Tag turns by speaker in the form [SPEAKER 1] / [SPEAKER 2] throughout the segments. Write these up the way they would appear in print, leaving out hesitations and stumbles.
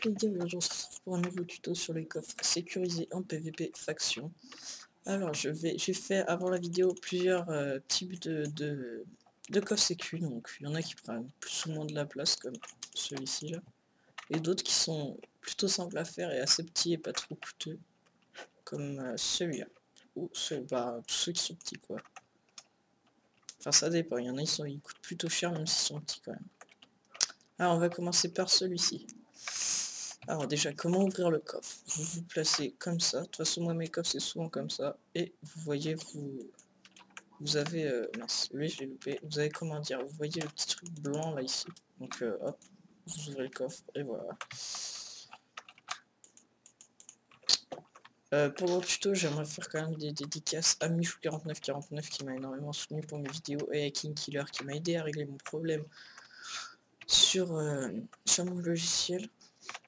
[SPEAKER 1] les gars, aujourd'hui on se retrouve pour un nouveau tuto sur les coffres sécurisés en PVP faction. Alors j'ai fait avant la vidéo plusieurs types de coffres sécu, donc il y en a qui prennent plus ou moins de la place comme celui-ci là, et d'autres qui sont plutôt simples à faire et assez petits et pas trop coûteux, comme celui-là, ou tous ceux qui sont petits quoi. Enfin ça dépend, il y en a ils coûtent plutôt cher même s'ils sont petits quand même. Alors on va commencer par celui-ci. Alors déjà, comment ouvrir le coffre? Vous vous placez comme ça. De toute façon, moi mes coffres c'est souvent comme ça. Et vous voyez, vous avez... mince, lui je l'ai loupé. Vous avez comment dire? Vous voyez le petit truc blanc là ici. Donc hop, vous ouvrez le coffre et voilà. Pour le tuto, j'aimerais faire quand même des dédicaces à Michou4949 qui m'a énormément soutenu pour mes vidéos et à King Killer qui m'a aidé à régler mon problème sur mon logiciel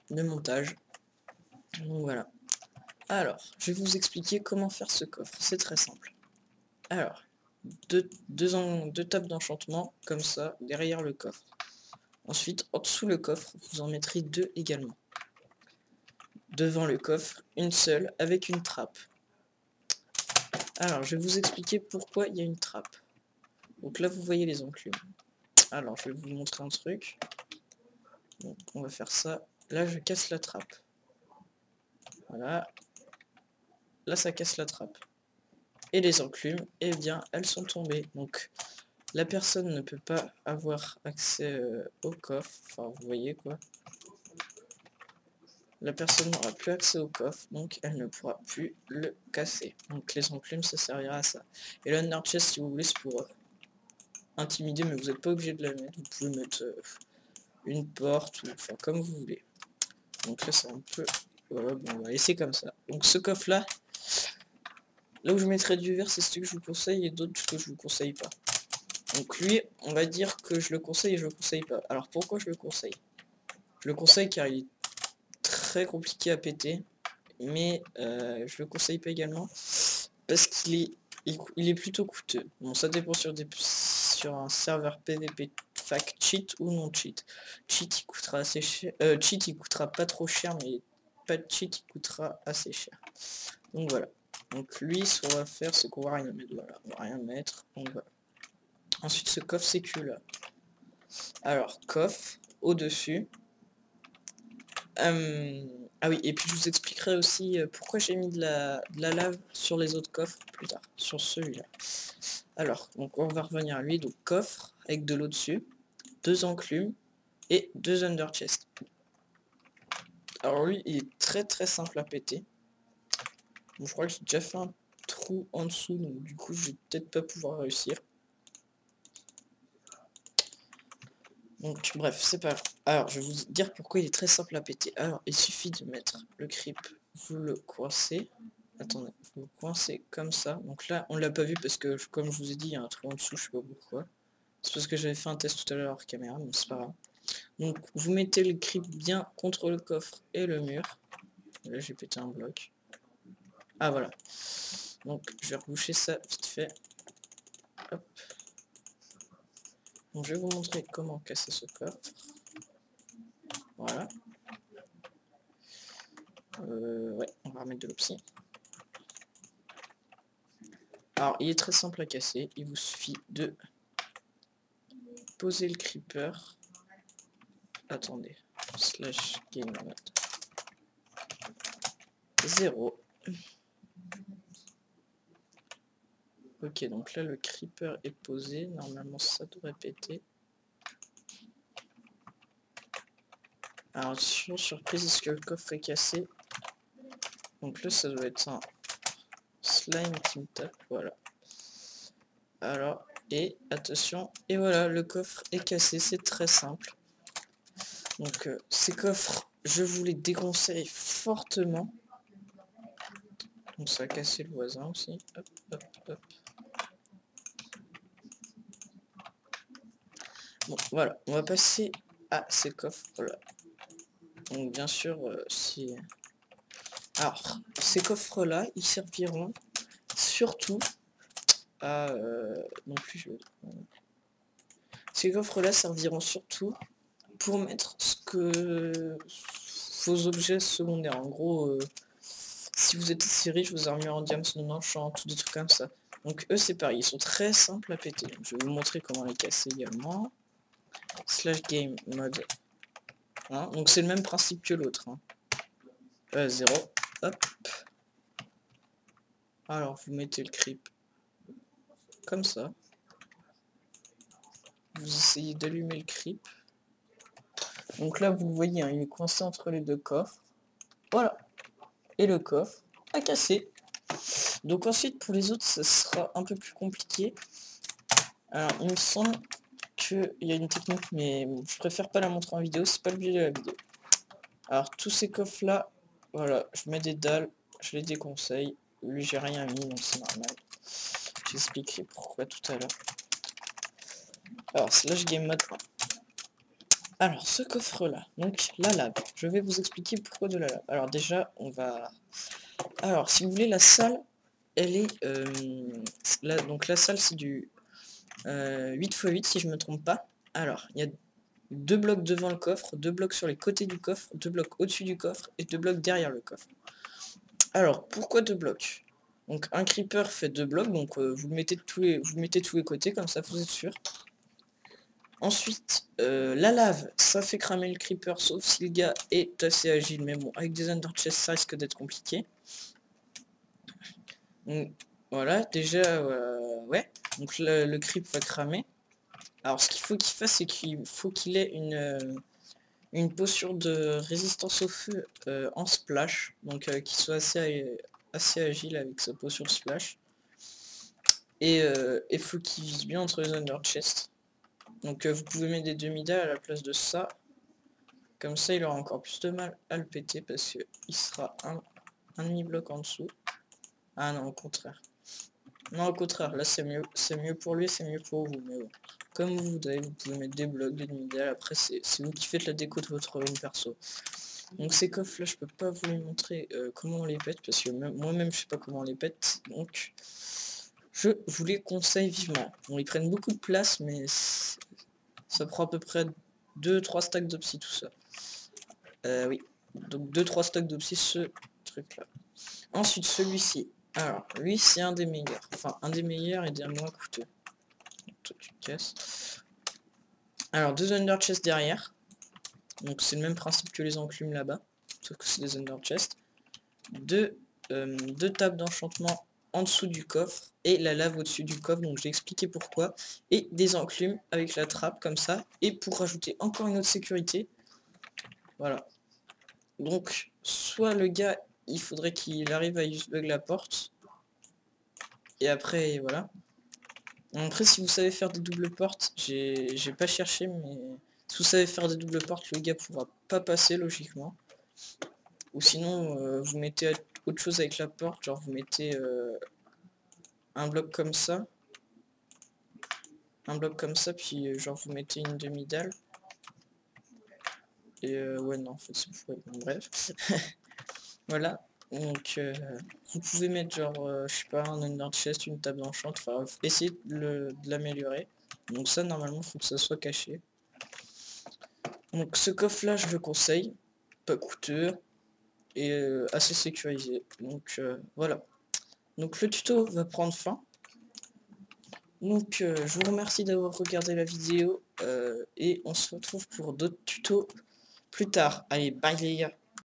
[SPEAKER 1] de montage. Donc voilà. Alors, je vais vous expliquer comment faire ce coffre. C'est très simple. Alors, deux tables d'enchantement, comme ça, derrière le coffre. Ensuite, en dessous le coffre, vous en mettrez deux également. Devant le coffre, une seule, avec une trappe. Alors, je vais vous expliquer pourquoi il y a une trappe. Donc là, vous voyez les enclumes. Alors, je vais vous montrer un truc. Donc, on va faire ça. Là, je casse la trappe. Voilà. Là, ça casse la trappe. Et les enclumes, eh bien, elles sont tombées. Donc, la personne ne peut pas avoir accès au coffre. Enfin, vous voyez quoi. La personne n'aura plus accès au coffre, donc elle ne pourra plus le casser. Donc les enclumes, ça servira à ça. Et l'under chest, si vous voulez, c'est pour intimider, mais vous n'êtes pas obligé de la mettre. Vous pouvez mettre une porte, ou enfin comme vous voulez. Donc là, c'est un peu... Voilà, bon, on va laisser comme ça. Donc ce coffre-là, là où je mettrai du vert, c'est ce que je vous conseille, et d'autres que je vous conseille pas. Donc lui, on va dire que je le conseille et je le conseille pas. Alors pourquoi je le conseille? Je le conseille car il est très compliqué à péter, mais je le conseille pas également parce qu'il est plutôt coûteux. Bon, ça dépend sur un serveur PVP fac cheat ou non cheat. Cheat il coûtera assez cher, cheat il coûtera pas trop cher, mais pas de cheat il coûtera assez cher. Donc voilà. Donc lui, ce qu'on va faire, c'est qu'on va rien mettre. Voilà, on va rien mettre. Donc voilà. Ensuite, ce coffre sécu là. Alors coffre au dessus. Ah oui, et puis je vous expliquerai aussi pourquoi j'ai mis de la lave sur les autres coffres plus tard, sur celui-là. Alors, donc on va revenir à lui, donc coffre avec de l'eau dessus, deux enclumes et deux under chest. Alors lui, il est très simple à péter. Bon, je crois que j'ai déjà fait un trou en dessous, donc du coup je vais peut-être pas pouvoir réussir. Donc bref, c'est pas grave. Alors je vais vous dire pourquoi il est très simple à péter. Alors il suffit de mettre le creep, vous le coincez. Attendez, vous le coincez comme ça. Donc là on l'a pas vu parce que comme je vous ai dit il y a un trou en dessous, je sais pas pourquoi. C'est parce que j'avais fait un test tout à l'heure hors caméra, mais c'est pas grave. Donc vous mettez le creep bien contre le coffre et le mur. Là j'ai pété un bloc. Ah voilà. Donc je vais reboucher ça vite fait. Hop. Donc je vais vous montrer comment casser ce coffre. Voilà. Ouais, on va remettre de l'opsie. Alors, il est très simple à casser. Il vous suffit de poser le creeper. Attendez. Slash game mode 0. Ok, donc là, le creeper est posé. Normalement, ça devrait péter. Alors, attention, surprise, est-ce que le coffre est cassé? Donc là, ça doit être un slime qui me tape. Voilà. Alors, et attention. Et voilà, le coffre est cassé. C'est très simple. Donc, ces coffres, je vous les déconseille fortement. Donc ça a cassé le voisin aussi. Hop, hop, hop. Bon, voilà. On va passer à ces coffres-là. Donc bien sûr, si... Alors, ces coffres-là, ils serviront surtout à... non plus, je... Ces coffres-là serviront surtout pour mettre ce que... vos objets secondaires. En gros, si vous êtes assez riche, vos armures en diamant, non enchant, tout des trucs comme ça. Donc eux c'est pareil, ils sont très simples à péter. Donc, je vais vous montrer comment les casser également. Slash game mode. Hein, donc c'est le même principe que l'autre. Hein. 0. Hop. Alors vous mettez le creep comme ça. Vous essayez d'allumer le creep. Donc là vous voyez, hein, il est coincé entre les deux coffres. Voilà. Et le coffre a cassé. Donc ensuite pour les autres ça sera un peu plus compliqué. Alors il me semble qu'il y a une technique mais je préfère pas la montrer en vidéo, c'est pas le but de la vidéo. Alors tous ces coffres là, voilà, je mets des dalles, je les déconseille. Lui j'ai rien mis donc c'est normal. J'expliquerai pourquoi tout à l'heure. Alors slash game mode 1. Alors ce coffre là, donc la lave, je vais vous expliquer pourquoi de la lave. Alors déjà on va... Alors si vous voulez la salle, elle est... donc la salle c'est du 8x8 si je me trompe pas. Alors il y a 2 blocs devant le coffre, 2 blocs sur les côtés du coffre, 2 blocs au-dessus du coffre et 2 blocs derrière le coffre. Alors pourquoi 2 blocs? Donc un creeper fait 2 blocs, donc vous mettez tous les côtés, comme ça vous êtes sûr. Ensuite, la lave, ça fait cramer le creeper, sauf si le gars est assez agile, mais bon, avec des under chests, ça risque d'être compliqué. Donc, voilà, déjà, ouais, donc le creep va cramer. Alors, ce qu'il faut qu'il fasse, c'est qu'il faut qu'il ait une posture de résistance au feu en splash, donc qu'il soit assez agile avec sa posture splash. Et il faut qu'il vise bien entre les under chests. Donc vous pouvez mettre des demi-dalles à la place de ça. Comme ça il aura encore plus de mal à le péter parce que il sera un demi-bloc en dessous. Ah non, au contraire. Non, au contraire, là c'est mieux pour lui, c'est mieux pour vous. Mais bon, comme vous voudrez, vous pouvez mettre des blocs, des demi-dalles. Après c'est vous qui faites la déco de votre perso. Donc ces coffres là, je peux pas vous les montrer comment on les pète parce que moi-même je sais pas comment on les pète. Donc je vous les conseille vivement. Bon, ils prennent beaucoup de place, mais ça prend à peu près 2-3 stacks d'opsie tout ça. Oui, donc 2-3 stacks d'opsie ce truc là. Ensuite celui-ci. Alors lui c'est un des meilleurs. Enfin un des meilleurs et des moins coûteux. Toi tu te casses. Alors 2 under chest derrière. Donc c'est le même principe que les enclumes là-bas. Sauf que c'est des under chest. Deux tables d'enchantement en dessous du coffre et la lave au-dessus du coffre, donc j'ai expliqué pourquoi, et des enclumes avec la trappe comme ça, et pour rajouter encore une autre sécurité, voilà. Donc soit le gars il faudrait qu'il arrive à use bug la porte, et après voilà. Après si vous savez faire des doubles portes, j'ai pas cherché, mais si vous savez faire des doubles portes, le gars pourra pas passer logiquement. Ou sinon vous mettez autre chose avec la porte, genre vous mettez un bloc comme ça, puis genre vous mettez une demi-dalle. Et ouais non en fait c'est fou, bon, bref. Voilà, donc vous pouvez mettre genre je sais pas un under chest, une table d'enchant, enfin essayer de l'améliorer. Donc ça normalement faut que ça soit caché. Donc ce coffre là je le conseille, pas coûteux et assez sécurisé. Donc voilà. Donc le tuto va prendre fin. Donc je vous remercie d'avoir regardé la vidéo et on se retrouve pour d'autres tutos plus tard. Allez, bye les gars.